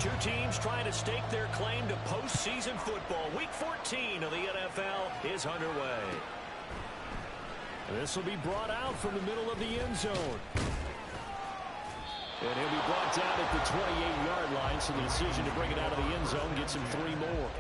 Two teams trying to stake their claim to postseason football. Week 14 of the NFL is underway. This will be brought out from the middle of the end zone. And he'll be brought down at the 28-yard line, so the decision to bring it out of the end zone gets him 3 more.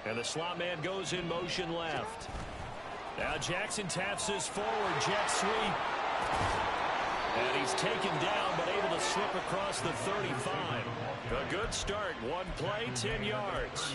And the slot man goes in motion left. Now Jackson taps this forward, jet sweep. And he's taken down, but able to slip across the 35. A good start. One play, 10 yards.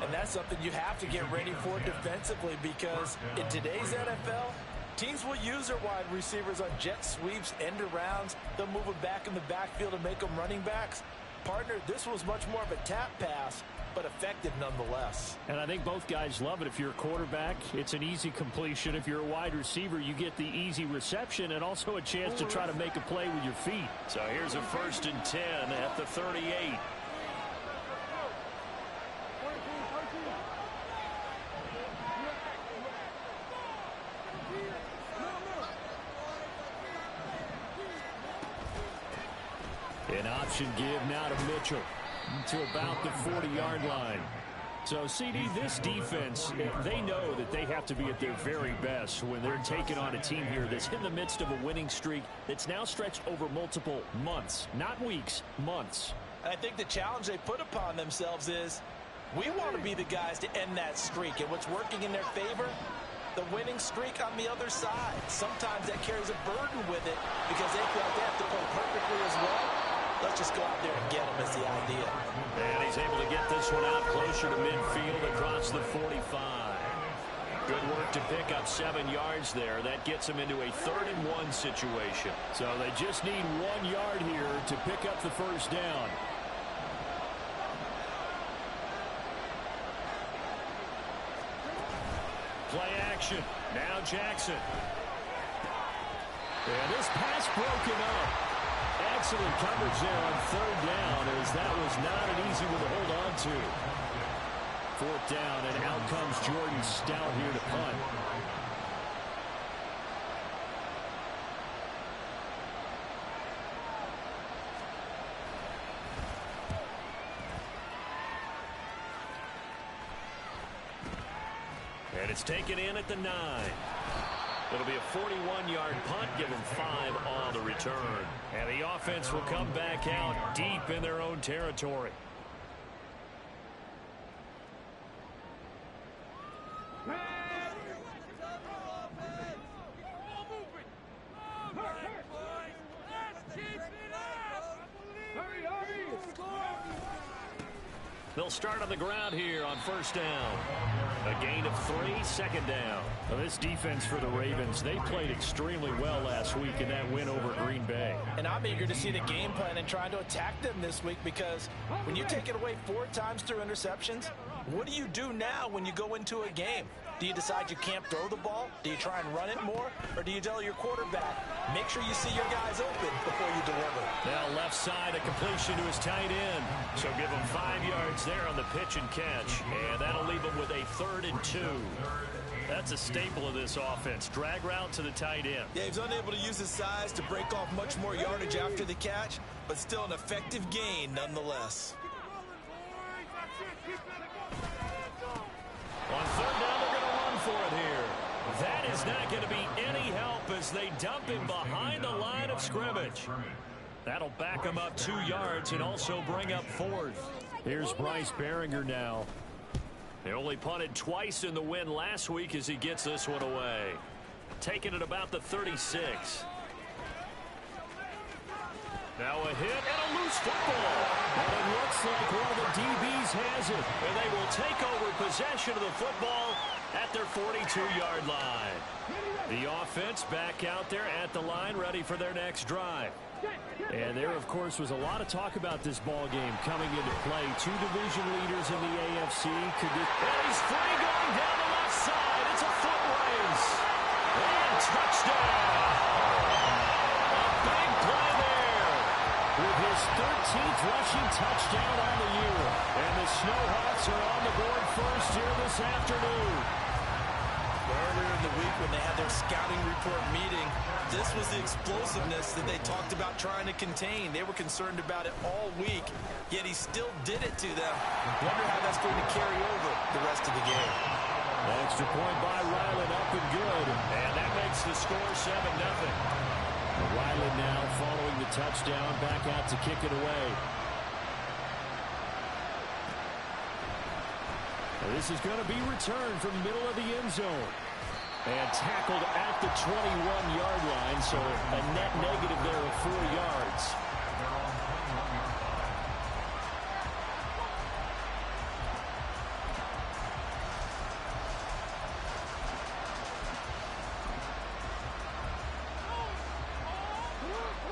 And that's something you have to get ready for defensively, because in today's NFL, teams will use their wide receivers on jet sweeps, end arounds. They'll move them back in the backfield and make them running backs. Partner, this was much more of a tap pass, but effective nonetheless. And I think both guys love it. If you're a quarterback, it's an easy completion. If you're a wide receiver, you get the easy reception and also a chance to try to make a play with your feet. So here's a 1st and 10 at the 38. An option give now to Mitchell to about the 40-yard line. So, CD, this defense, they know that they have to be at their very best when they're taking on a team here that's in the midst of a winning streak that's now stretched over multiple months, not weeks, months. And I think the challenge they put upon themselves is, we want to be the guys to end that streak. And what's working in their favor? The winning streak on the other side. Sometimes that carries a burden with it because they feel like they have to play perfectly as well. Let's just go out there and get him is the idea. And he's able to get this one out closer to midfield across the 45. Good work to pick up 7 yards there. That gets him into a 3rd and 1 situation. So they just need 1 yard here to pick up the first down. Play action. Now Jackson. And this pass broken up. Excellent coverage there on 3rd down, as that was not an easy one to hold on to. 4th down, and out comes Jordan Stout here to punt. And it's taken in at the 9. It'll be a 41-yard punt, give them 5 on the return. And the offense will come back out deep in their own territory. They'll start on the ground here on 1st down. A gain of 3, 2nd down. Now this defense for the Ravens, they played extremely well last week in that win over Green Bay. And I'm eager to see the game plan and trying to attack them this week, because when you take it away 4 times through interceptions, what do you do now when you go into a game? Do you decide you can't throw the ball? Do you try and run it more? Or do you tell your quarterback, make sure you see your guys open before you deliver? Now left side, a completion to his tight end. So give him 5 yards there on the pitch and catch. And that'll leave him with a 3rd and 2. That's a staple of this offense. Drag route to the tight end. Yeah, he's unable to use his size to break off much more yardage after the catch, but still an effective gain nonetheless. On 3rd down, they're going to run for it here. That is not going to be any help as they dump him behind the line of scrimmage. That'll back him up 2 yards and also bring up 4th. Here's Bryce Behringer now. They only punted twice in the win last week as he gets this one away. Taking it about the 36. Now a hit and a loose football. And it looks like one of the DBs has it. And they will take over possession of the football at their 42-yard line. The offense back out there at the line, ready for their next drive. And there, of course, was a lot of talk about this ball game coming into play. Two division leaders in the AFC. And he's free going down the left side. It's a foot race. And touchdown. A big play there. With his 13th rushing touchdown on the year. And the Snowhawks are on the board first here this afternoon. Earlier in the week when they had their scouting report meeting, this was the explosiveness that they talked about trying to contain. They were concerned about it all week, yet he still did it to them. Wonder how that's going to carry over the rest of the game. Extra point by Ryland, up and good. And that makes the score 7-0. Ryland now following the touchdown, back out to kick it away. This is going to be returned from the middle of the end zone. And tackled at the 21-yard line, so a net negative there of 4 yards.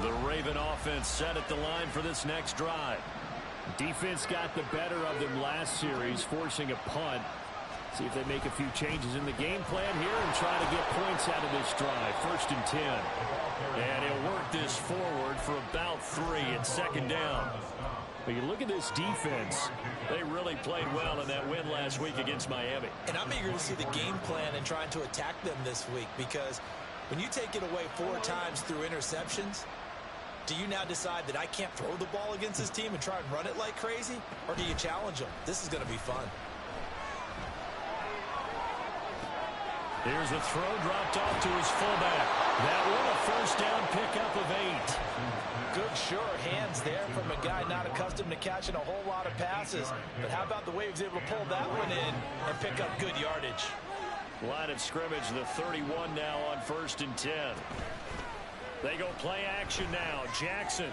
The Raven offense set at the line for this next drive. Defense got the better of them last series, forcing a punt. See if they make a few changes in the game plan here and try to get points out of this drive. 1st and 10. And he'll work this forward for about 3 at 2nd down. But you look at this defense, they really played well in that win last week against Miami. And I'm eager to see the game plan and trying to attack them this week, because when you take it away 4 times through interceptions, do you now decide that I can't throw the ball against this team and try and run it like crazy? Or do you challenge them? This is going to be fun. Here's a throw dropped off to his fullback. That one a 1st down pickup of 8. Good sure hands there from a guy not accustomed to catching a whole lot of passes. But how about the way he was able to pull that one in and pick up good yardage? Line of scrimmage, the 31 now on 1st and 10. They go play action now. Jackson.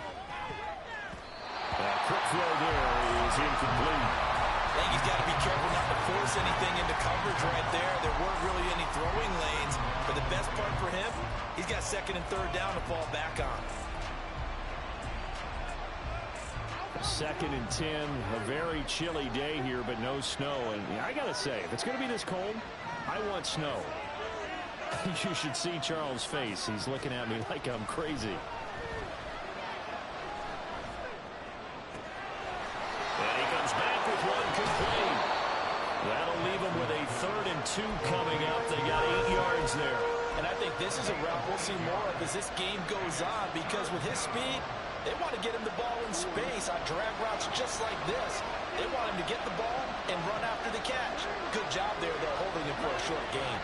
Quick throw there is incomplete. I think he's got to be careful not to force anything into coverage right there. There weren't really any throwing lanes. But the best part for him, he's got 2nd and 3rd down to fall back on. 2nd and 10. A very chilly day here, but no snow. And I got to say, if it's going to be this cold, I want snow. You should see Charles' face. He's looking at me like I'm crazy. And he comes back with one complete. That'll leave him with a 3rd and 2 coming up. They got 8 yards there. And I think this is a route we'll see more of as this game goes on, because with his speed, they want to get him the ball in space on drag routes just like this. They want him to get the ball and run after the catch. Good job there, though, holding it for a short gain.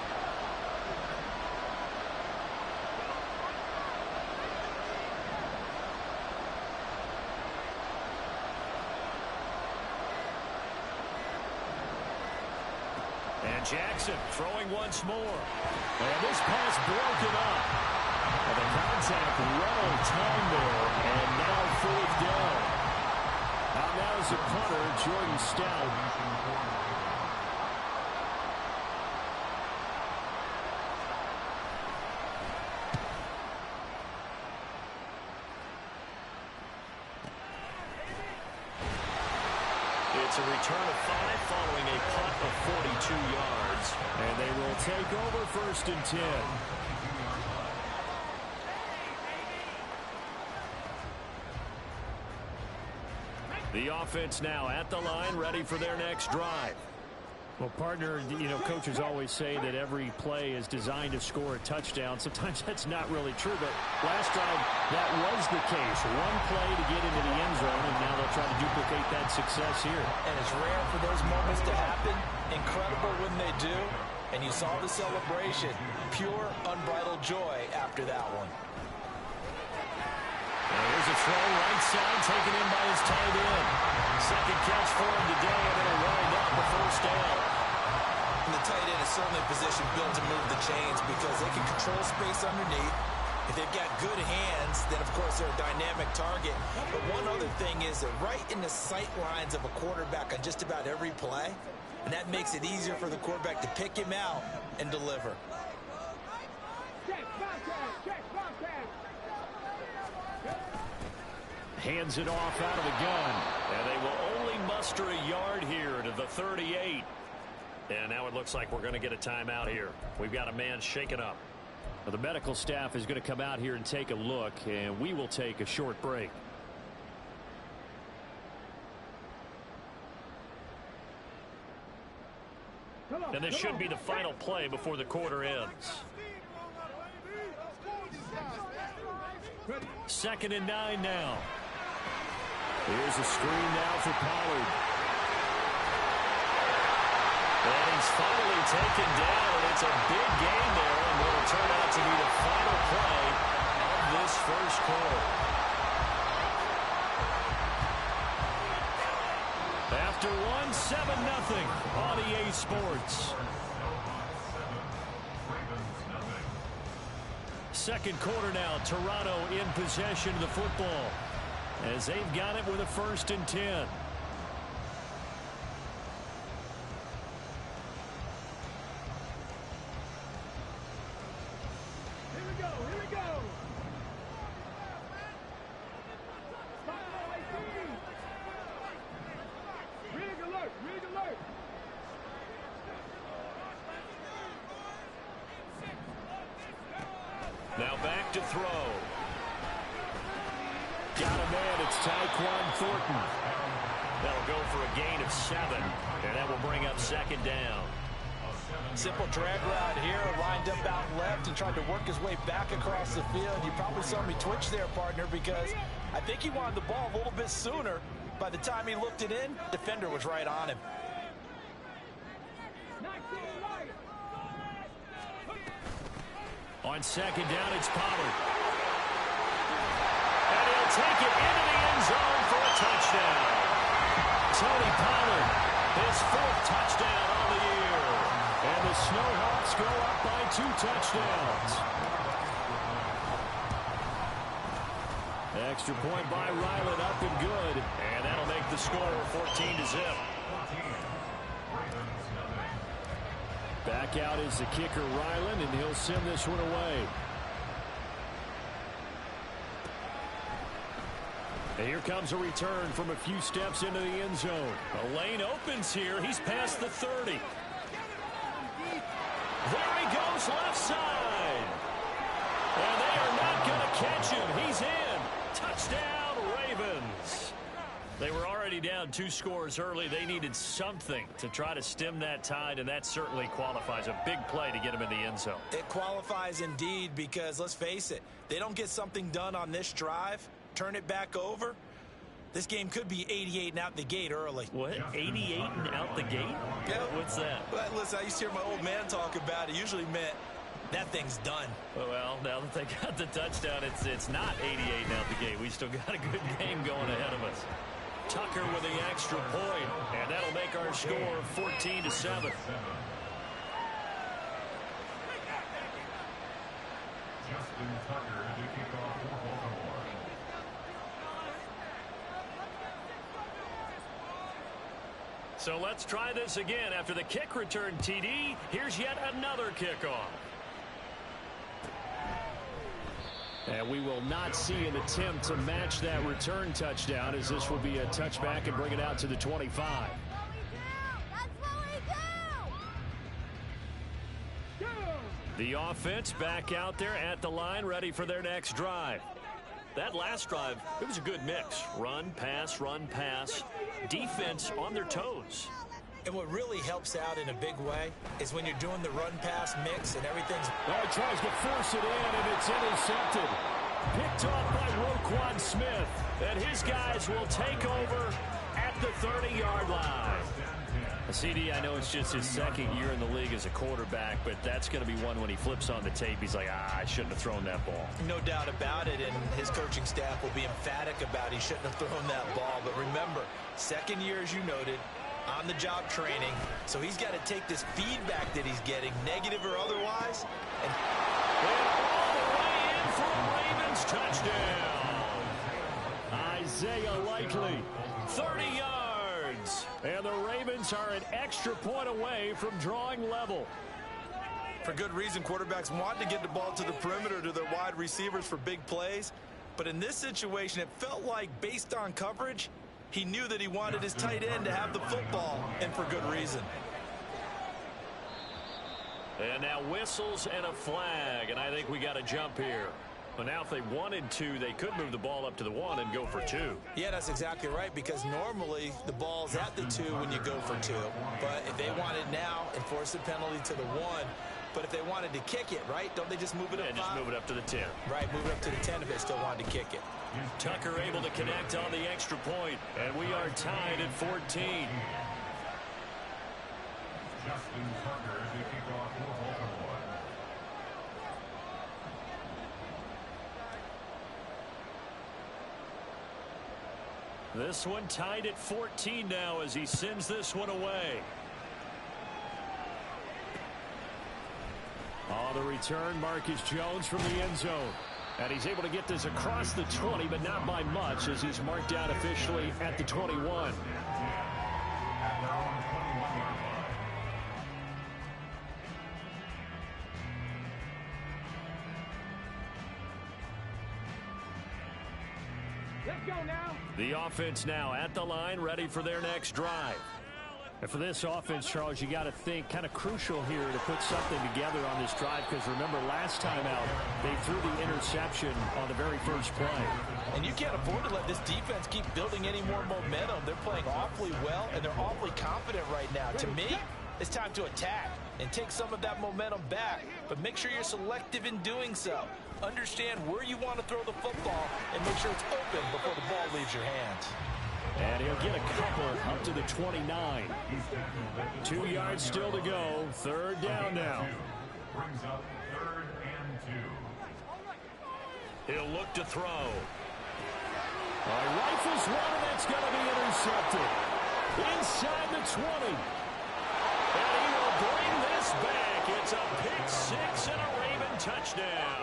Jackson throwing once more. And this pass broken up. And the contact well timed there. And now 4th down. Now is the punter, Jordan Stout. It's a return of 5 following a punt of 42 yards. And they will take over 1st and 10. The offense now at the line, ready for their next drive. Well, partner, you know, coaches always say that every play is designed to score a touchdown. Sometimes that's not really true, but last drive, that was the case. One play to get into the end zone, and now they'll try to duplicate that success here. And it's rare for those moments to happen. Incredible when they do. And you saw the celebration. Pure, unbridled joy after that one. There's a throw right side taken in by his tight end. Second catch for him today, and it'll wind up the 1st down. And the tight end is certainly a position built to move the chains because they can control space underneath. If they've got good hands, then of course they're a dynamic target. But one other thing is that right in the sight lines of a quarterback on just about every play, and that makes it easier for the quarterback to pick him out and deliver. Hands it off out of the gun. And they will only muster a yard here to the 38. And now it looks like we're going to get a timeout here. We've got a man shaken up. Well, the medical staff is going to come out here and take a look, and we will take a short break. And this should be the final play before the quarter ends. 2nd and 9 now. Here's a screen now for Pollard. And he's finally taken down, and it's a big gain there, and what will turn out to be the final play of this first quarter. After one, 7-0 on EA Sports. Second quarter now, Toronto in possession of the football as they've got it with a 1st and 10. Now back to throw. Got a man. It's Tyquan Thornton. That'll go for a gain of 7. And that will bring up 2nd down. Simple drag route here. Lined up out left and tried to work his way back across the field. You probably saw me twitch there, partner, because I think he wanted the ball a little bit sooner. By the time he looked it in, defender was right on him. On 2nd down, it's Pollard. And he'll take it into the end zone for a touchdown. Tony Pollard, his 4th touchdown on the year. And the Snowhawks go up by 2 touchdowns. Extra point by Ryland, up and good. And that'll make the score 14-0. Back out is the kicker, Ryland, and he'll send this one away. And here comes a return from a few steps into the end zone. A lane opens here. He's past the 30. There he goes, left side. And they are not going to catch him. He's in. Touchdown, Ravens. They were already down 2 scores early. They needed something to try to stem that tide, and that certainly qualifies. A big play to get him in the end zone. It qualifies indeed because, let's face it, they don't get something done on this drive, turn it back over, this game could be 88 and out the gate early. What? 88 and out the gate? Yeah. What's that? Well, listen, I used to hear my old man talk about it. Usually meant that thing's done. Well, now that they got the touchdown, it's not 88 and out the gate. We still got a good game going ahead of us. Tucker with the extra point, and that'll make our score 14-7. Justin Tucker to kick off for Baltimore. So let's try this again. After the kick return, TD, here's yet another kickoff. And we will not see an attempt to match that return touchdown, as this will be a touchback and bring it out to the 25. The offense back out there at the line, ready for their next drive. That last drive, it was a good mix. Run, pass, defense on their toes. And what really helps out in a big way is when you're doing the run-pass mix and everything's... Oh, he tries to force it in, and it's intercepted. Picked off by Roquan Smith. And his guys will take over at the 30-yard line. CD, I know it's just his 2nd year in the league as a quarterback, but that's going to be one when he flips on the tape. He's like, I shouldn't have thrown that ball. No doubt about it, and his coaching staff will be emphatic about he shouldn't have thrown that ball. But remember, 2nd year, as you noted, on-the-job training, so he's got to take this feedback that he's getting, negative or otherwise. And all the way in for a Ravens touchdown. Isaiah Likely, 30 yards. And the Ravens are an extra point away from drawing level. For good reason, quarterbacks want to get the ball to the perimeter to their wide receivers for big plays. But in this situation, it felt like based on coverage, he knew that he wanted his tight end to have the football, and for good reason. And now whistles and a flag, and I think we got a jump here. But now if they wanted to, they could move the ball up to the 1 and go for 2. Yeah, that's exactly right, because normally the ball's at the 2 when you go for 2. But if they wanted now, enforce the penalty to the 1. But if they wanted to kick it, right, don't they just move it up 5? Just move it up to the 10. Right, move it up to the 10 if they still wanted to kick it. Tucker able to connect on the extra point, and we are tied at 14. Justin Tucker to kick off for Baltimore. This one tied at 14 now as he sends this one away. On the return, Marcus Jones from the end zone. And he's able to get this across the 20, but not by much as he's marked out officially at the 21. Let's go now. The offense now at the line, ready for their next drive. And for this offense, Charles, you got to think kind of crucial here to put something together on this drive, because remember last time out they threw the interception on the very first play. And you can't afford to let this defense keep building any more momentum. They're playing awfully well, and they're awfully confident right now. To me, it's time to attack and take some of that momentum back, but make sure you're selective in doing so. Understand where you want to throw the football and make sure it's open before the ball leaves your hands. And he'll get a couple up to the 29. 2 yards still to go. Third down now. Brings up 3rd and 2. He'll look to throw. Rifles one, and that's going to be intercepted. Inside the 20. And he will bring this back. It's a pick 6 and a Raven touchdown.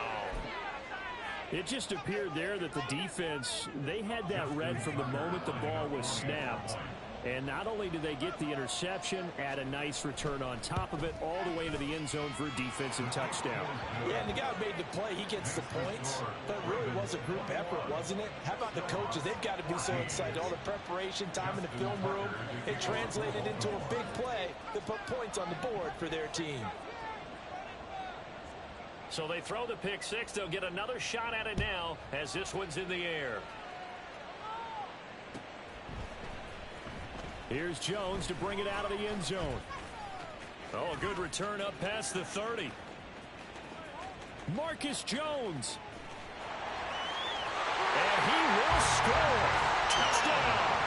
It just appeared there that the defense, they had that read from the moment the ball was snapped. And not only did they get the interception, add a nice return on top of it, all the way into the end zone for a defensive touchdown. Yeah, and the guy who made the play, he gets the points. But it really was a group effort, wasn't it? How about the coaches? They've got to be so excited. All the preparation time in the film room, it translated into a big play that put points on the board for their team. So they throw the pick 6. They'll get another shot at it now as this one's in the air. Here's Jones to bring it out of the end zone. Oh, a good return up past the 30. Marcus Jones. And he will score. Touchdown.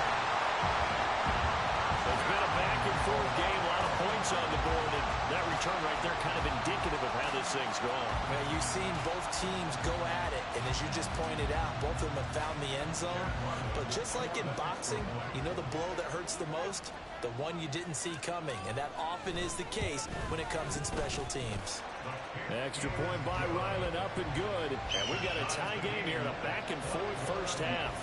It's been a back-and-forth game. A lot of points on the board. And that return right there kind of indicative of how this thing's going. Well, you've seen both teams go at it. And as you just pointed out, both of them have found the end zone. But just like in boxing, you know the blow that hurts the most? The one you didn't see coming. And that often is the case when it comes in special teams. Extra point by Ryland, up and good. And we got a tie game here in a back-and-forth first half.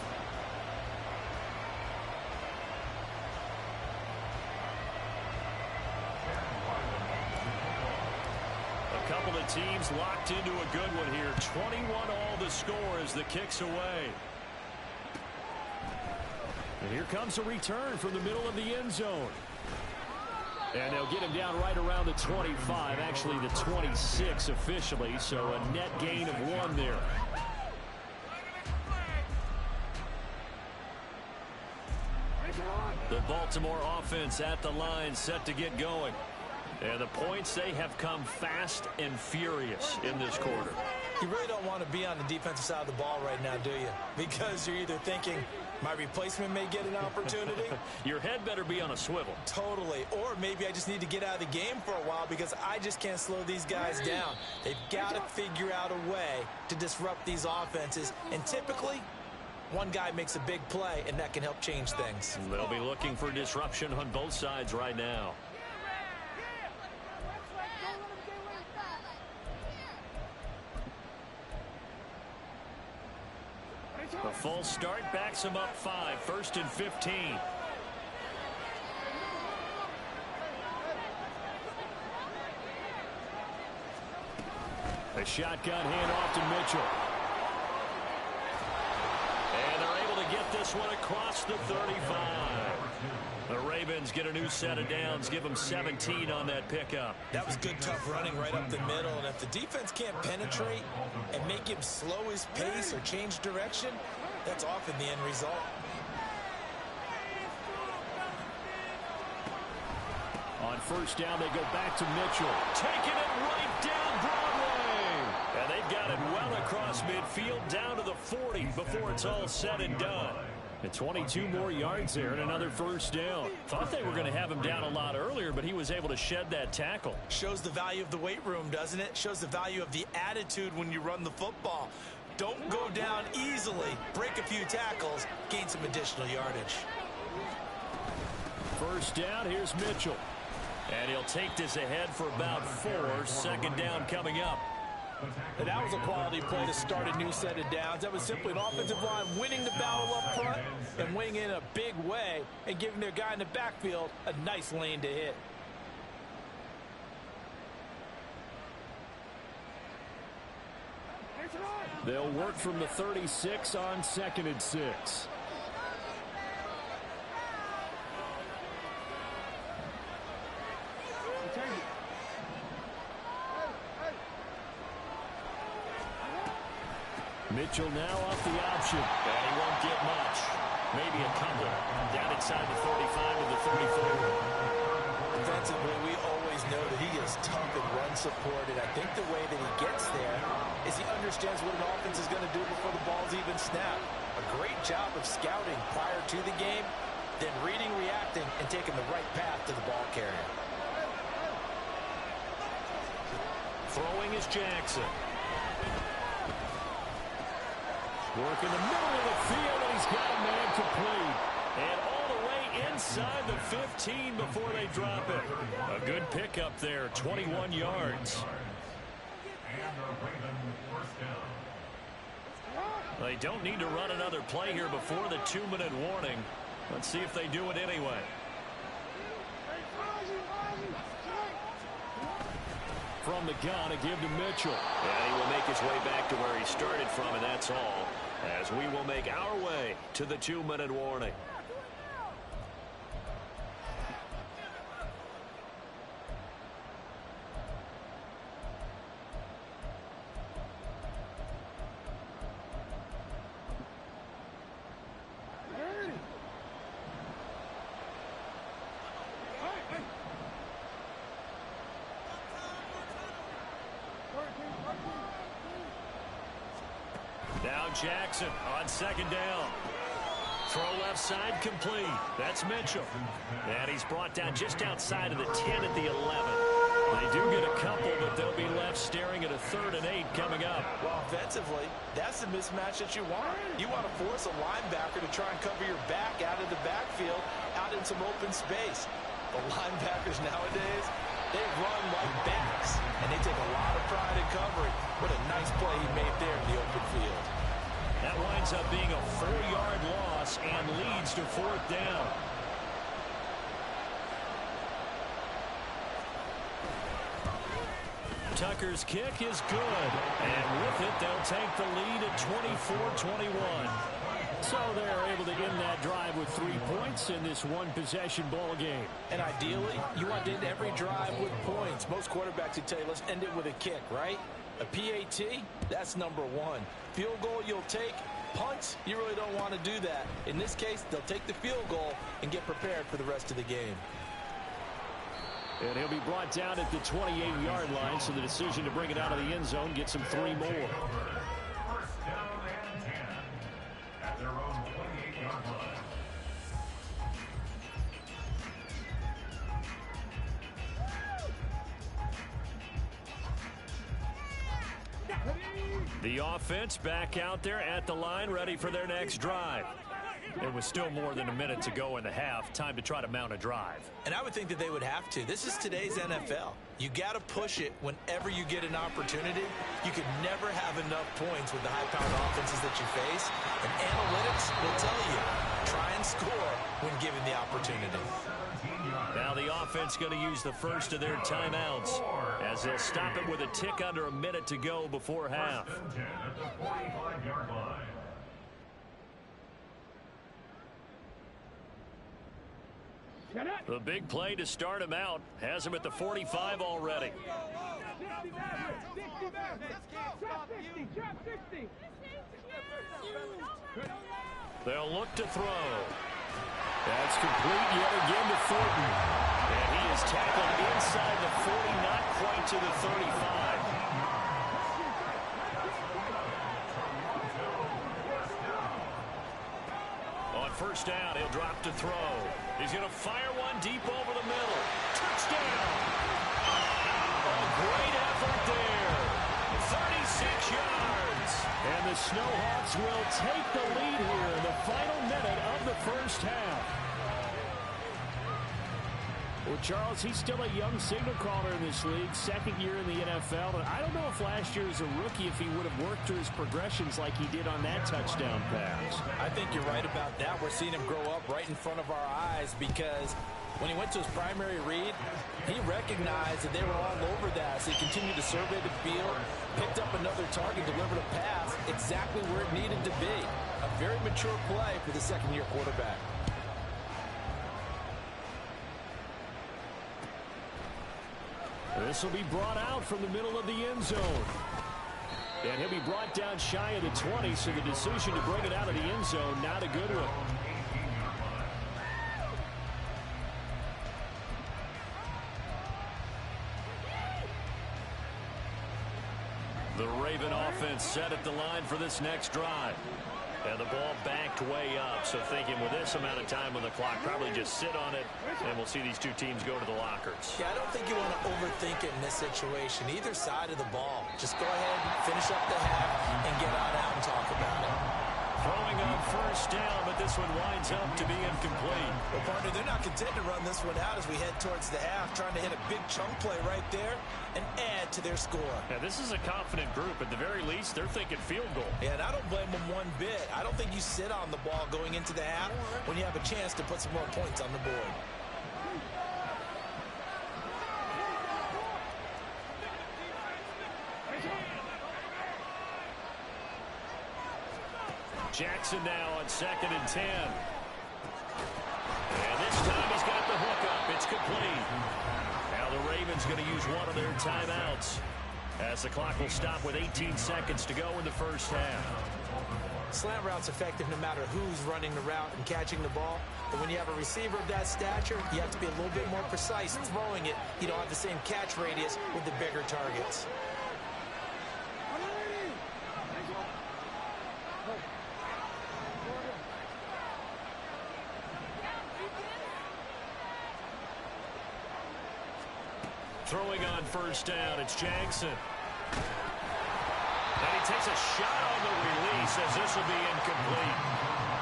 A couple of teams locked into a good one here. 21 all the score as the kick's away. And here comes a return from the middle of the end zone. And they'll get him down right around the 25, actually the 26 officially, so a net gain of 1 there. The Baltimore offense at the line, set to get going. And the points, they have come fast and furious in this quarter. You really don't want to be on the defensive side of the ball right now, do you? Because you're either thinking, my replacement may get an opportunity. Your head better be on a swivel. Totally. Or maybe I just need to get out of the game for a while because I just can't slow these guys down. They've got to figure out a way to disrupt these offenses. And typically, one guy makes a big play, and that can help change things. They'll be looking for disruption on both sides right now. A full start backs him up 5, 1st and 15. A shotgun handoff to Mitchell. this one across the 35. The Ravens get a new set of downs, give them 17 on that pickup. That was good, tough running right up the middle. And if the defense can't penetrate and make him slow his pace or change direction, that's often the end result. On first down, they go back to Mitchell. Taking it right down Broadway. And they've got it well across midfield down to the 40 before it's all said and done. And 22 more yards there and another first down. Thought they were going to have him down a lot earlier, but he was able to shed that tackle. Shows the value of the weight room, doesn't it? Shows the value of the attitude when you run the football. Don't go down easily. Break a few tackles. Gain some additional yardage. First down, here's Mitchell. And he'll take this ahead for about 4. Second down coming up. And that was a quality play to start a new set of downs. That was simply an offensive line winning the battle up front and winning in a big way and giving their guy in the backfield a nice lane to hit. They'll work from the 36 on 2nd and 6. Mitchell now off the option. And he won't get much. Maybe a couple. Down inside the 35 to the 34. Defensively, we always know that he is tough and run support. And I think the way that he gets there is he understands what an offense is going to do before the ball's even snapped. A great job of scouting prior to the game, then reading, reacting, and taking the right path to the ball carrier. Throwing is Jackson. Work in the middle of the field, and he's got a man complete. And all the way inside the 15 before they drop it. A good pickup there, 21 yards. They don't need to run another play here before the 2-minute warning. Let's see if they do it anyway. From the gun, a give to Mitchell. And he will make his way back to where he started from, and that's all. As we will make our way to the 2-minute warning. Now Jackson on second down. Throw left side complete. That's Mitchell. And he's brought down just outside of the 10 at the 11. They do get a couple, but they'll be left staring at a 3rd and 8 coming up. Well, offensively, that's the mismatch that you want. You want to force a linebacker to try and cover your back out of the backfield, out in some open space. The linebackers nowadays, they run like backs, and they take a lot of pride in covering. What a nice play he made there in the open field. That winds up being a 4-yard loss and leads to 4th down. Tucker's kick is good. And with it, they'll take the lead at 24-21. So they're able to end that drive with 3 points in this one-possession ball game. And ideally, you want to end every drive with points. Most quarterbacks would tell you, let's end it with a kick, right? A PAT, that's number 1. Field goal you'll take. Punts, you really don't want to do that. In this case, they'll take the field goal and get prepared for the rest of the game. And he'll be brought down at the 28-yard line, so the decision to bring it out of the end zone gets him 3 more. First down and 10 at their own 28-yard line. The offense back out there at the line, ready for their next drive. It was still more than a minute to go in the half. Time to try to mount a drive. And I would think that they would have to. This is today's NFL. You got to push it whenever you get an opportunity. You can never have enough points with the high-powered offenses that you face. And analytics will tell you, try and score when given the opportunity. Now the offense going to use the first of their timeouts as they'll stop it with a tick under a minute to go before half. First and 10 at the 45-yard line. The big play to start him out has him at the 45 already. They'll look to throw. That's complete yet again to Thornton. And he is tackled inside the 40, not quite to the 35. On first down, he'll drop to throw. He's going to fire one deep over the middle. Touchdown! A great effort there. 36 yards. And the Snowhawks will take the lead here in the final minute of the first half. Well, Charles, he's still a young signal caller in this league, second year in the NFL. And I don't know if last year as a rookie, if he would have worked through his progressions like he did on that touchdown pass. I think you're right about that. We're seeing him grow up right in front of our eyes because when he went to his primary read, he recognized that they were all over that. So he continued to survey the field, picked up another target, delivered a pass exactly where it needed to be. A very mature play for the second-year quarterback. This will be brought out from the middle of the end zone. And he'll be brought down shy of the 20, so the decision to bring it out of the end zone, not a good one. The Raven offense set at the line for this next drive. And the ball backed way up, so thinking with this amount of time on the clock, probably just sit on it, and we'll see these two teams go to the lockers. Yeah, I don't think you want to overthink it in this situation. Either side of the ball. Just go ahead, finish up the half, and get on out and talk about it. Throwing on first down, but this one winds up to be incomplete. Well, partner, they're not content to run this one out as we head towards the half, trying to hit a big chunk play right there and add to their score. Yeah, this is a confident group. At the very least, they're thinking field goal. Yeah, and I don't blame them one bit. I don't think you sit on the ball going into the half when you have a chance to put some more points on the board. Jackson now on 2nd and 10. And this time he's got the hook up. It's complete. Now the Ravens going to use one of their timeouts as the clock will stop with 18 seconds to go in the first half. Slant route's effective no matter who's running the route and catching the ball. But when you have a receiver of that stature, you have to be a little bit more precise throwing it. You don't have the same catch radius with the bigger targets. Throwing on first down, it's Jackson. And he takes a shot on the release as this will be incomplete.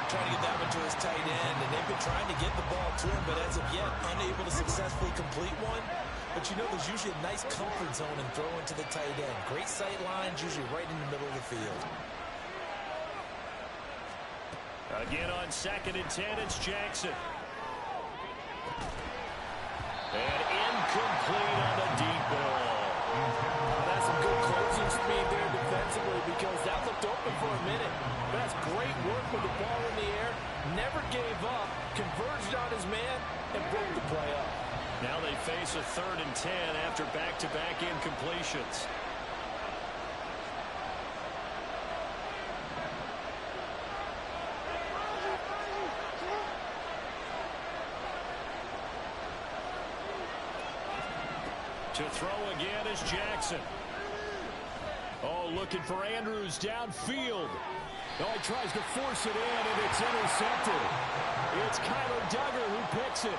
Trying to get that one to his tight end, and they've been trying to get the ball to him, but as of yet, unable to successfully complete one. But you know there's usually a nice comfort zone in throwing to the tight end. Great sight lines, usually right in the middle of the field. Again on 2nd and 10, it's Jackson. And incomplete on the deep ball. That's some good closing speed there defensively because that looked open for a minute. That's great work with the ball in the air. Never gave up, converged on his man, and broke the play up. Now they face a 3rd and 10 after back-to-back incompletions. To throw again is Jackson. Oh, looking for Andrews downfield. Oh, he tries to force it in, and it's intercepted. It's Kyler Duggar who picks it.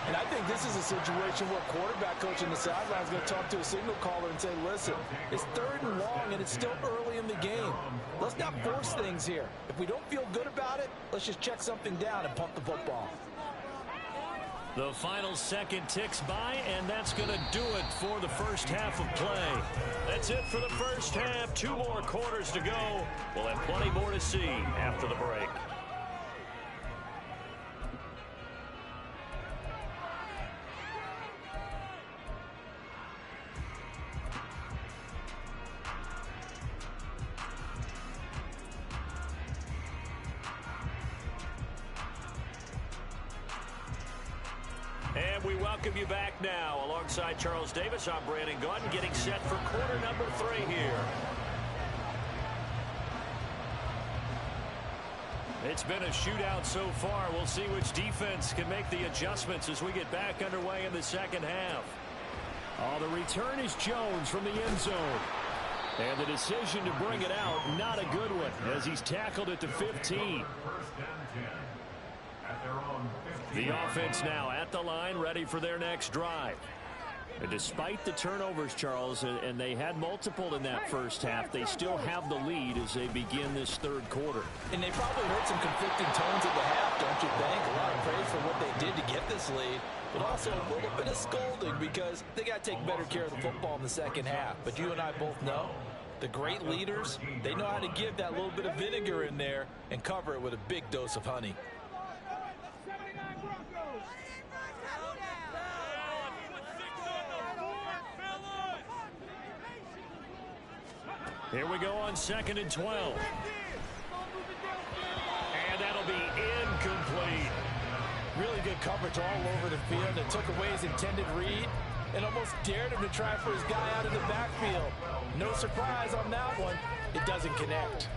And I think this is a situation where quarterback coach in the sideline is going to talk to a signal caller and say, listen, it's 3rd and long, and it's still early in the game. Let's not force things here. If we don't feel good about it, let's just check something down and pump the football. The final second ticks by, and that's going to do it for the first half of play. That's it for the first half. 2 more quarters to go. We'll have plenty more to see after the break. And we welcome you back now. Alongside Charles Davis, I'm Brandon Gunn, getting set for quarter number 3 here. It's been a shootout so far. We'll see which defense can make the adjustments as we get back underway in the second half. Oh, the return is Jones from the end zone. And the decision to bring it out, not a good one, as he's tackled at the 15. The offense now at the line, ready for their next drive. And despite the turnovers, Charles, and they had multiple in that first half, they still have the lead as they begin this third quarter. And they probably heard some conflicting tones at the half, don't you think? A lot of praise for what they did to get this lead, but also a little bit of scolding because they got to take better care of the football in the second half. But you and I both know the great leaders, they know how to give that little bit of vinegar in there and cover it with a big dose of honey. Here we go on 2nd and 12. And that'll be incomplete. Really good coverage all over the field. It took away his intended read and almost dared him to try for his guy out of the backfield. No surprise on that one. It doesn't connect.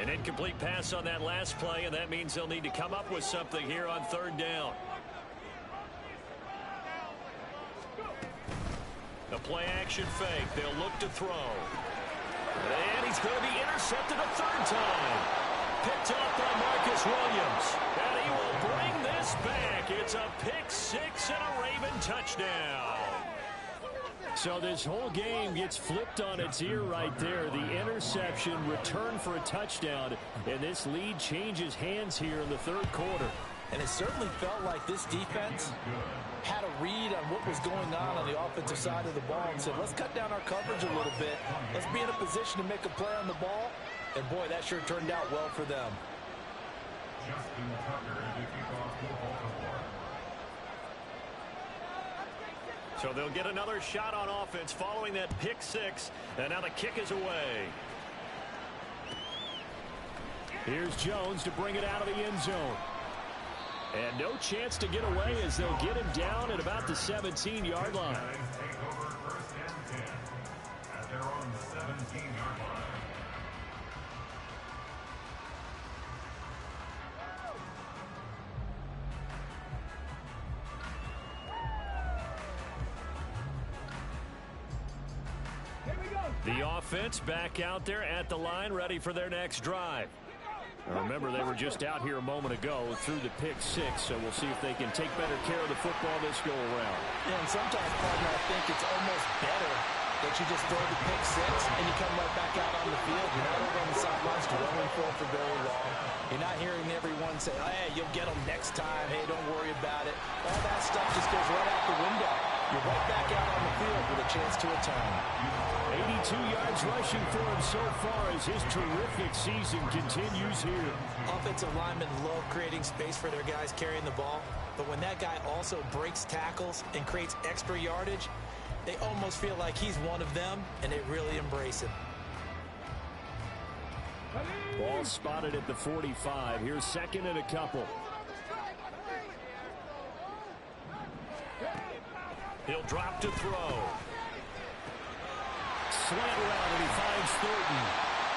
An incomplete pass on that last play, and that means they'll need to come up with something here on 3rd down. The play action fake. They'll look to throw. And he's going to be intercepted a 3rd time. Picked up by Marcus Williams. And he will bring this back. It's a pick 6 and a Raven touchdown. So this whole game gets flipped on its ear right there. The interception, return for a touchdown, and this lead changes hands here in the 3rd quarter. And it certainly felt like this defense had a read on what was going on the offensive side of the ball and said, let's cut down our coverage a little bit. Let's be in a position to make a play on the ball. And, boy, that sure turned out well for them. Justin Tucker to kick off for Baltimore. So they'll get another shot on offense following that pick 6. And now the kick is away. Here's Jones to bring it out of the end zone. And no chance to get away as they'll get him down at about the 17-yard line. Take over 1st and 10 at their own 17-yard line. The offense back out there at the line, ready for their next drive. Now remember, they were just out here a moment ago through the pick 6, so we'll see if they can take better care of the football this go-around. Yeah, and sometimes, partner, I think it's almost better that you just throw the pick 6 and you come right back out on the field. You're not over on the sidelines dwelling for very long. You're not hearing everyone say, hey, you'll get them next time. Hey, don't worry about it. All that stuff just goes right out the window. You're right back out on the field with a chance to atone. 82 yards rushing for him so far as his terrific season continues here. Offensive linemen love creating space for their guys carrying the ball, but when that guy also breaks tackles and creates extra yardage, they almost feel like he's one of them, and they really embrace him. Ball spotted at the 45. Here's 2nd and a couple. He'll drop to throw. Slant route, and he finds Thornton.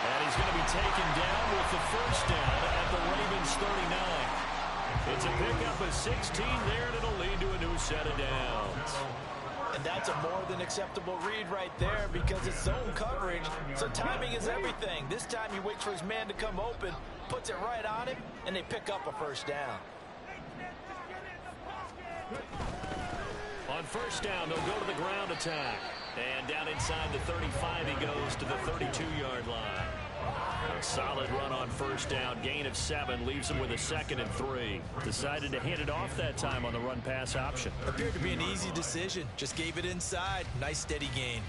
And he's going to be taken down with the 1st down at the Ravens 39. It's a pickup of 16 there, and it'll lead to a new set of downs. And that's a more than acceptable read right there because it's zone coverage, so timing is everything. This time he waits for his man to come open, puts it right on him, and they pick up a 1st down. On 1st down, they'll go to the ground attack. And down inside the 35, he goes to the 32-yard line. A solid run on 1st down. Gain of 7 leaves him with a 2nd and 3. Decided to hand it off that time on the run-pass option. Appeared to be an easy decision. Just gave it inside. Nice steady gain.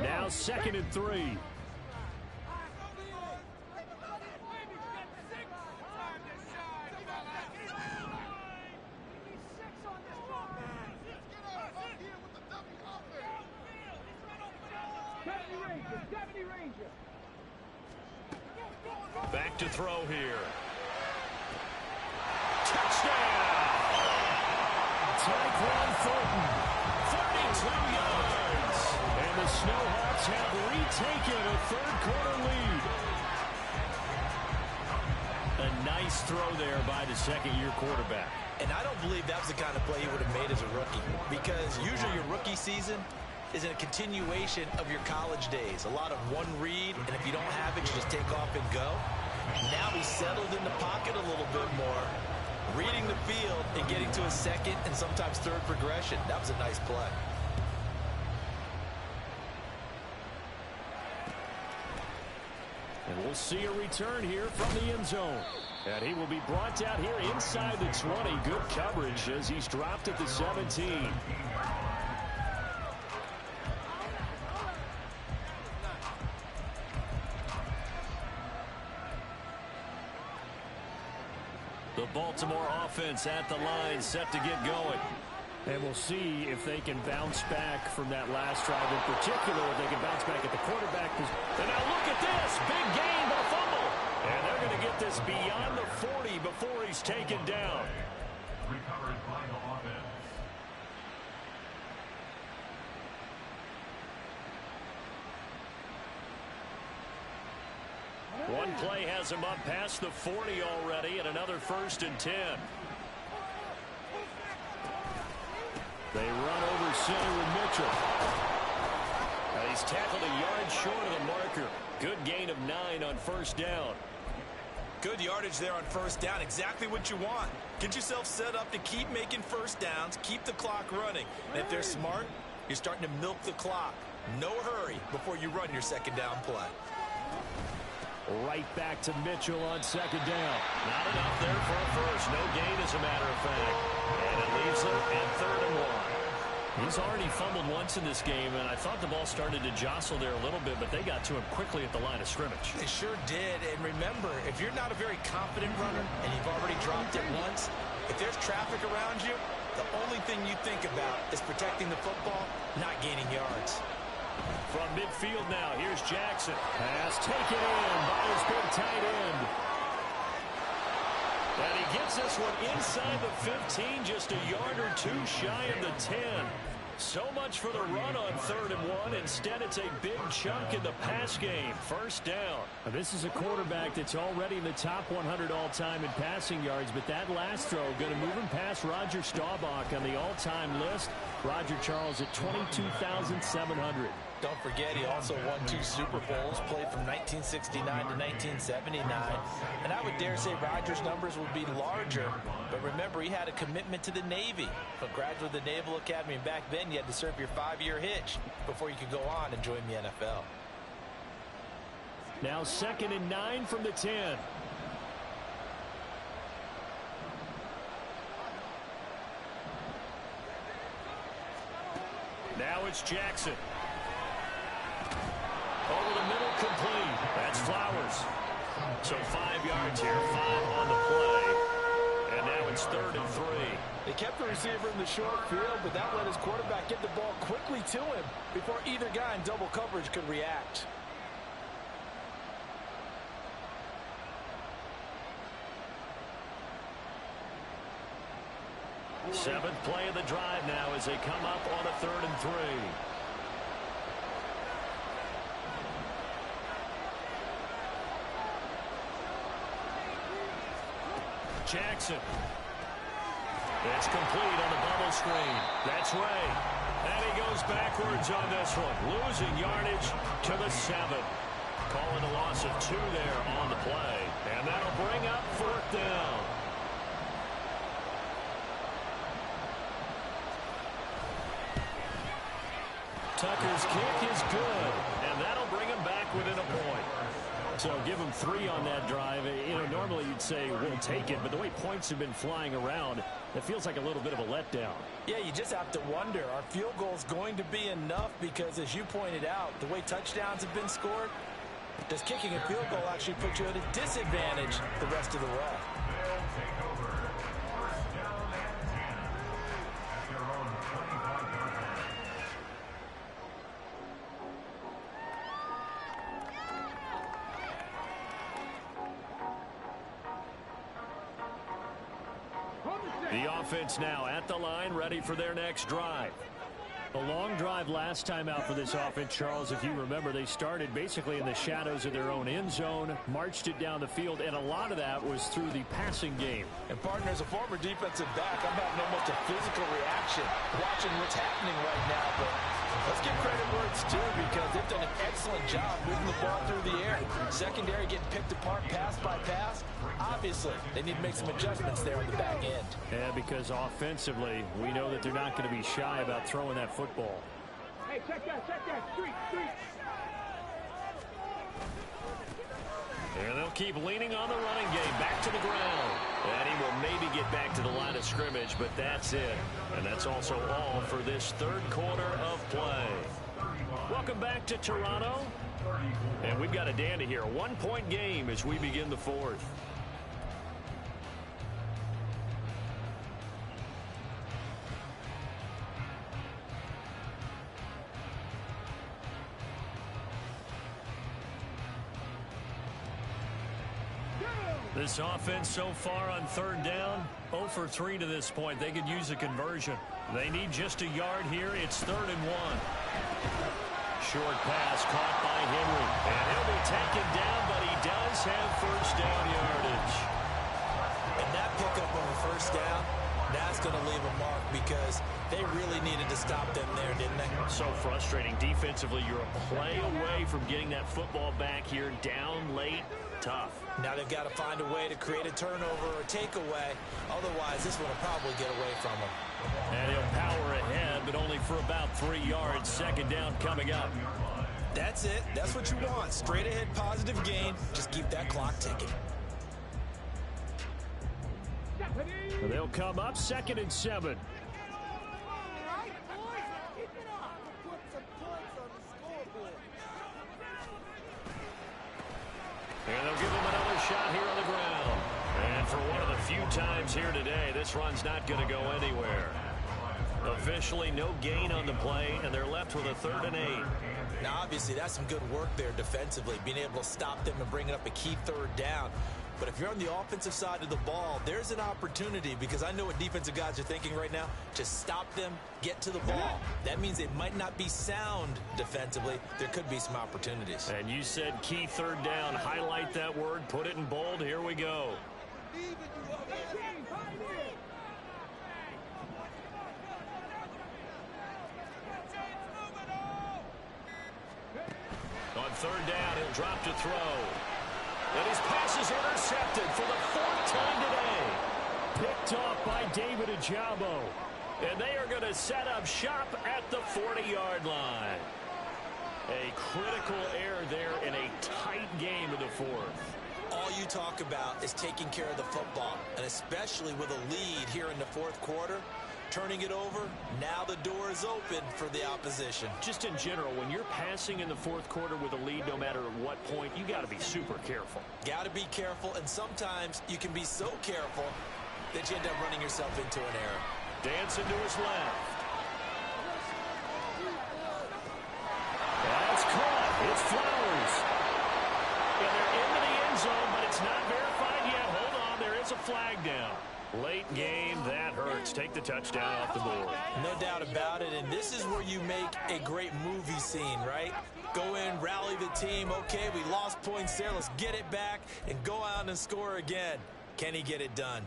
Now 2nd and 3. Back to throw here. Touchdown! Tyquan Thornton, 32 yards. And the Snowhawks have retaken a third-quarter lead. A nice throw there by the second-year quarterback. And I don't believe that was the kind of play he would have made as a rookie, because usually your rookie season is a continuation of your college days. A lot of one read, and if you don't have it, you just take off and go. Now he's settled in the pocket a little bit more, reading the field and getting to a second and sometimes third progression. That was a nice play. And we'll see a return here from the end zone. And he will be brought down here inside the 20. Good coverage as he's dropped at the 17. The Baltimore offense at the line, set to get going. And we'll see if they can bounce back from that last drive in particular, if they can bounce back at the quarterback. And now look at this. Big gain, but a fumble. And they're going to get this beyond the 40 before he's taken down. Recovered by the offense. One play has him up past the 40 already, and another 1st and 10. They run over center with Mitchell. And he's tackled a yard short of the marker. Good gain of 9 on 1st down. Good yardage there on 1st down. Exactly what you want. Get yourself set up to keep making 1st downs, keep the clock running. And if they're smart, you're starting to milk the clock. No hurry before you run your 2nd down play. Right back to Mitchell on 2nd down. Not enough there for a first. No gain, as a matter of fact. And it leaves them at 3rd and 1. He's already fumbled once in this game, and I thought the ball started to jostle there a little bit, but they got to him quickly at the line of scrimmage. They sure did. And remember, if you're not a very confident runner and you've already dropped it once, if there's traffic around you, the only thing you think about is protecting the football, not gaining yards. From midfield now, here's Jackson. Pass taken in by his big tight end. And he gets this one inside the 15, just a yard or two shy of the 10. So much for the run on 3rd and 1. Instead, it's a big chunk in the pass game. 1st down. Now, this is a quarterback that's already in the top 100 all-time in passing yards, but that last throw going to move him past Roger Staubach on the all-time list. Roger Charles at 22,700. Don't forget, he also won 2 Super Bowls, played from 1969 to 1979. And I would dare say Rodgers' numbers would be larger. But remember, he had a commitment to the Navy. A graduate of the Naval Academy. And back then, you had to serve your 5-year hitch before you could go on and join the NFL. Now 2nd and 9 from the 10. Now it's Jackson. Over the middle, complete. That's Flowers. So 5 yards here, 5 on the play. And now it's 3rd and 3. They kept the receiver in the short field, but that let his quarterback get the ball quickly to him before either guy in double coverage could react. Seventh play of the drive now as they come up on a 3rd and 3. Jackson. It's complete on the bubble screen. That's Ray. And he goes backwards on this one. Losing yardage to the 7. Calling a loss of 2 there on the play. And that'll bring up 4th down. Tucker's kick is good. And that'll bring him back within a point. So give him 3 on that drive. You know, normally you'd say we'll take it, but the way points have been flying around, it feels like a little bit of a letdown. Yeah, you just have to wonder, are field goals going to be enough? Because as you pointed out, the way touchdowns have been scored, does kicking a field goal actually put you at a disadvantage the rest of the way? They'll take over. 1st down and 10 at their own 25-yard line. The offense now at the line, ready for their next drive. A long drive last time out for this offense, Charles. If you remember, they started basically in the shadows of their own end zone, marched it down the field, and a lot of that was through the passing game. And, partner, as a former defensive back, I'm having almost a physical reaction watching what's happening right now. But let's give credit where it's due because they've done an excellent job moving the ball through the air. Secondary getting picked apart pass by pass. Obviously, they need to make some adjustments there on the back end. Yeah, because offensively, we know that they're not going to be shy about throwing that football. Hey, check that, street. And they'll keep leaning on the running game, back to the ground. And he will maybe get back to the line of scrimmage, but that's it. And that's also all for this third quarter of play. Welcome back to Toronto. And we've got a dandy here. 1-point game as we begin the fourth. This offense so far on third down, 0 for 3 to this point. They could use a conversion. They need just a yard here. It's 3rd and 1. Short pass caught by Henry. And he'll be taken down, but he does have first down yardage. And that pickup on the first down, that's going to leave a mark because they really needed to stop them there, didn't they? So frustrating. Defensively, you're a play away from getting that football back here. Down late, tough. Now they've got to find a way to create a turnover or takeaway. Otherwise, this one will probably get away from them. And he'll power ahead, but only for about 3 yards. Second down coming up. That's it. That's what you want. Straight ahead positive gain. Just keep that clock ticking. They'll come up 2nd and 7. And they'll give him another shot here on the ground. And for one of the few times here today, this run's not going to go anywhere. Officially no gain on the play, and they're left with a 3rd and 8. Now, obviously, that's some good work there defensively, being able to stop them and bringing up a key 3rd down. But if you're on the offensive side of the ball, there's an opportunity because I know what defensive guys are thinking right now. Just stop them, get to the ball. That means they might not be sound defensively. There could be some opportunities. And you said key 3rd down. Highlight that word. Put it in bold. Here we go. On 3rd down, he'll drop to throw. And his pass is intercepted for the 4th time today. Picked off by David Ojabo. And they are going to set up shop at the 40-yard line. A critical error there in a tight game of the 4th. All you talk about is taking care of the football, and especially with a lead here in the 4th quarter. Turning it over, now the door is open for the opposition. Just in general, when you're passing in the 4th quarter with a lead, no matter at what point, you got to be super careful. Got to be careful, and sometimes you can be so careful that you end up running yourself into an error. Dancing to his left. That's caught. It's Flowers. And they're into the end zone, but it's not verified yet. Hold on, there is a flag down. Late game, that hurts. Take the touchdown off the board. No doubt about it, and this is where you make a great movie scene, right? Go in, rally the team. Okay, we lost points there. Let's get it back and go out and score again. Can he get it done?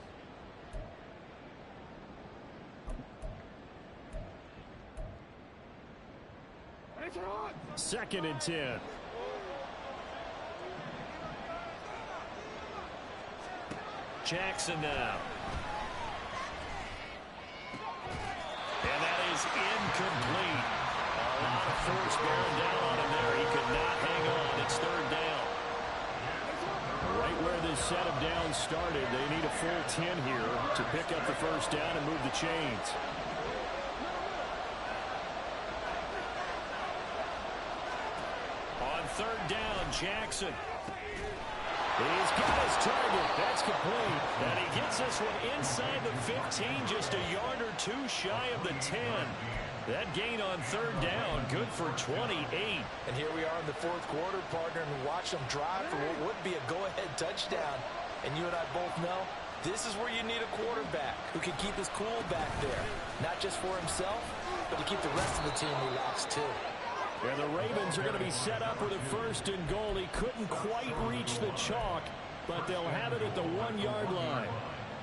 Second and 10. Jackson now. And that is incomplete. A lot of force bearing down on him there. He could not hang on. It's 3rd down. Right where this set of downs started, they need a full 10 here to pick up the first down and move the chains. On 3rd down, Jackson. He's got his target. That's complete. And he gets this one inside the 15, just a yard or 2 shy of the 10. That gain on 3rd down, good for 28. And here we are in the 4th quarter, partner, and watch them drive for what would be a go-ahead touchdown. And you and I both know This is where you need a quarterback who can keep his cool back there. Not just for himself, but to keep the rest of the team relaxed too. And the Ravens are going to be set up with a 1st and goal. He couldn't quite reach the chalk, but they'll have it at the 1-yard line.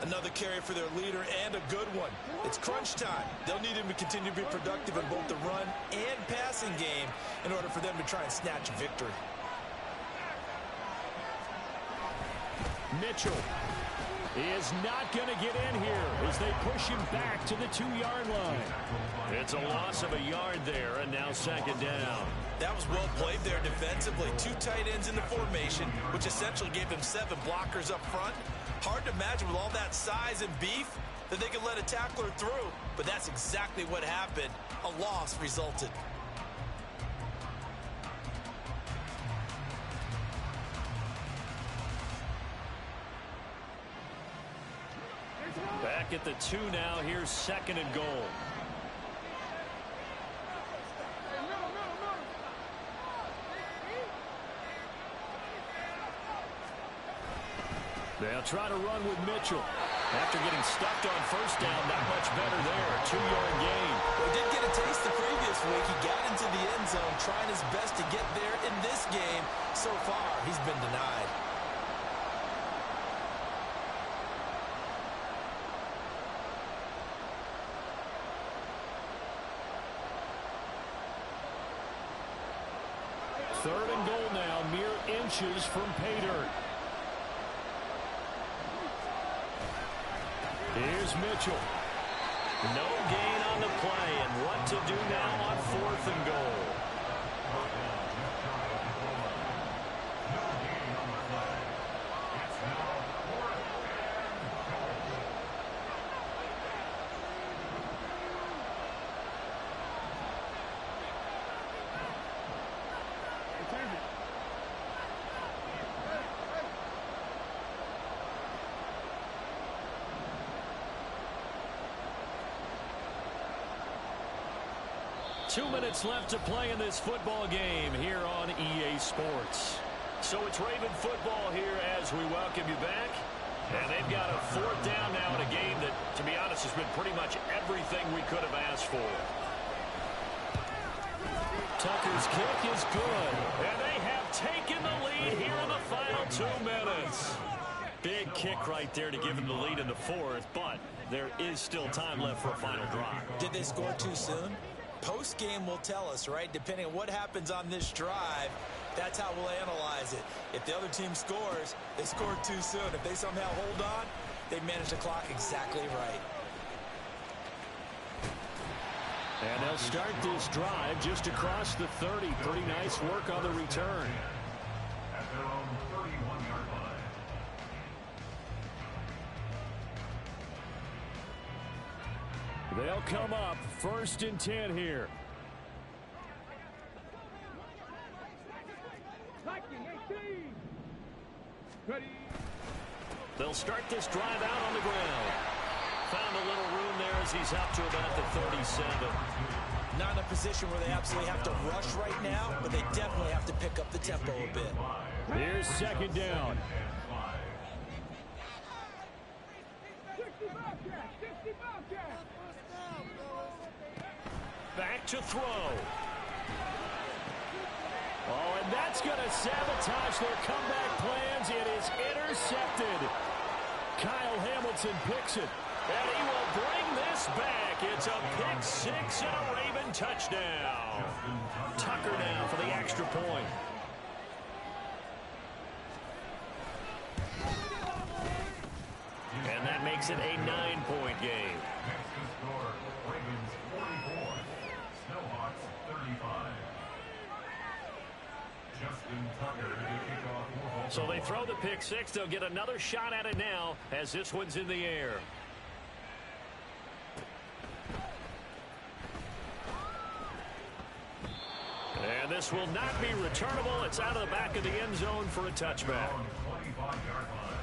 Another carry for their leader and a good one. It's crunch time. They'll need him to continue to be productive in both the run and passing game in order for them to try and snatch a victory. Mitchell is not going to get in here as they push him back to the 2-yard line. It's a loss of a yard there, and now 2nd down. That was well played there defensively. 2 tight ends in the formation, which essentially gave them 7 blockers up front. Hard to imagine with all that size and beef that they could let a tackler through, but that's exactly what happened. A loss resulted. Back at the 2 now. Here's 2nd and goal. They'll try to run with Mitchell. After getting stuffed on 1st down, not much better there. 2-yard gain. He did get a taste the previous week. He got into the end zone trying his best to get there in this game. So far, he's been denied. Third and goal now, mere inches from pay dirt. Here's Mitchell. No gain on the play, and what to do now on 4th and goal. Two minutes left to play in this football game here on EA Sports. So it's Raven football here as we welcome you back. And they've got a 4th down now in a game that, to be honest, has been pretty much everything we could have asked for. Tucker's kick is good. And they have taken the lead here in the final 2 minutes. Big kick right there to give them the lead in the 4th, but there is still time left for a final drive. Did they score too soon? Post-game will tell us, right? Depending on what happens on this drive, that's how we'll analyze it. If the other team scores, they scored too soon. If they somehow hold on, they manage the clock exactly right. And they'll start this drive just across the 30. Pretty nice work on the return. At their own 31-yard line. They'll come up 1st and 10 here. They'll start this drive out on the ground. Found a little room there as he's up to about the 37. Not in a position where they absolutely have to rush right now, but they definitely have to pick up the tempo a bit. Here's 2nd down. Back to throw. Oh, and that's going to sabotage their comeback plans. It is intercepted. Kyle Hamilton picks it. And he will bring this back. It's a pick 6 and a Raven touchdown. Tucker now for the extra point. And that makes it a 9-point game. Next to score, Ravens 44, Snowhawks 35. Justin Tucker to kick off. So they throw the pick 6. They'll get another shot at it now as this one's in the air. And this will not be returnable. It's out of the back of the end zone for a touchback. 25-yard line.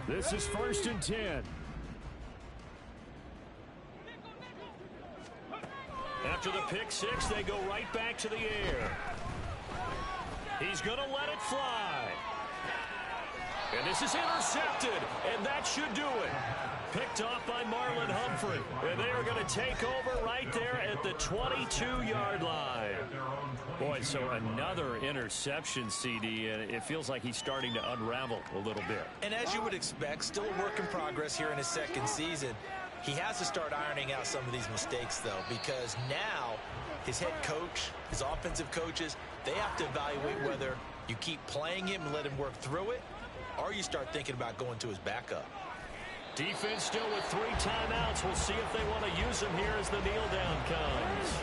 This is 1st and 10. After the pick six, they go right back to the air. He's going to let it fly. And this is intercepted, and that should do it. Picked off by Marlon Humphrey. And they are going to take over right there at the 22-yard line. Boy, so another interception, CD, and it feels like he's starting to unravel a little bit. And as you would expect, still a work in progress here in his second season. He has to start ironing out some of these mistakes, though, because now his head coach, his offensive coaches, they have to evaluate whether you keep playing him and let him work through it, or you start thinking about going to his backup. Defense still with 3 timeouts. We'll see if they want to use them here as the kneel down comes.